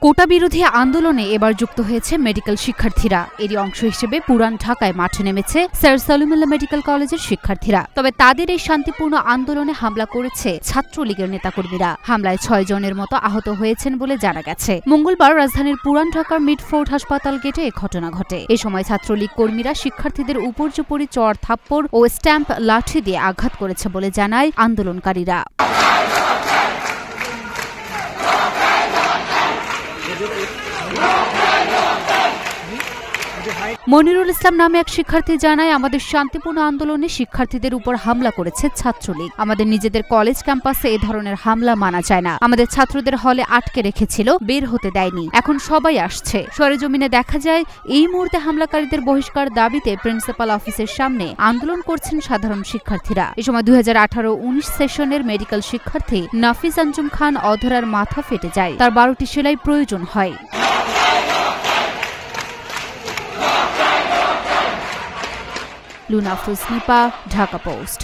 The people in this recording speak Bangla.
কোটা বিরোধী আন্দোলনে এবার যুক্ত হয়েছে মেডিকেল শিক্ষার্থীরা। এরই অংশ হিসেবে পুরান ঢাকায় মাঠে নেমেছে স্যার সলিমুল্লাহ মেডিকেল কলেজের শিক্ষার্থীরা। তবে তাদের এই শান্তিপূর্ণ আন্দোলনে হামলা করেছে ছাত্রলীগের নেতাকর্মীরা। হামলায় 6 জনের মতো আহত হয়েছেন বলে জানা গেছে। মঙ্গলবার রাজধানীর পুরান ঢাকার মিডফোর্ড হাসপাতাল গেটে এ ঘটনা ঘটে। এ সময় ছাত্রলীগ কর্মীরা শিক্ষার্থীদের উপর্যুপরি চড় থাপ্পড় ও স্ট্যাম্প লাঠি দিয়ে আঘাত করেছে বলে জানায় আন্দোলনকারীরা। মনিরুল ইসলাম নামে এক শিক্ষার্থী জানায়, আমাদের শান্তিপূর্ণ আন্দোলনে শিক্ষার্থীদের উপর হামলা করেছে ছাত্রলীগ। আমাদের নিজেদের কলেজ ক্যাম্পাসে এ ধরনের হামলা মানা যায় না। আমাদের ছাত্রদের হলে আটকে রেখেছিল, বের হতে দেয়নি। এখন সবাই আসছে। সরেজমিনে দেখা যায় এই মুহূর্তে হামলাকারীদের বহিষ্কার দাবিতে প্রিন্সিপাল অফিসের সামনে আন্দোলন করছেন সাধারণ শিক্ষার্থীরা। এ সময় 2018-19 সেশনের মেডিকেল শিক্ষার্থী নাফিস আঞ্জুম খান অধরার মাথা ফেটে যায়। তার 12টি সেলাই প্রয়োজন হয়। লুনা আফরোজ নিপা, ঢাকা পোস্ট।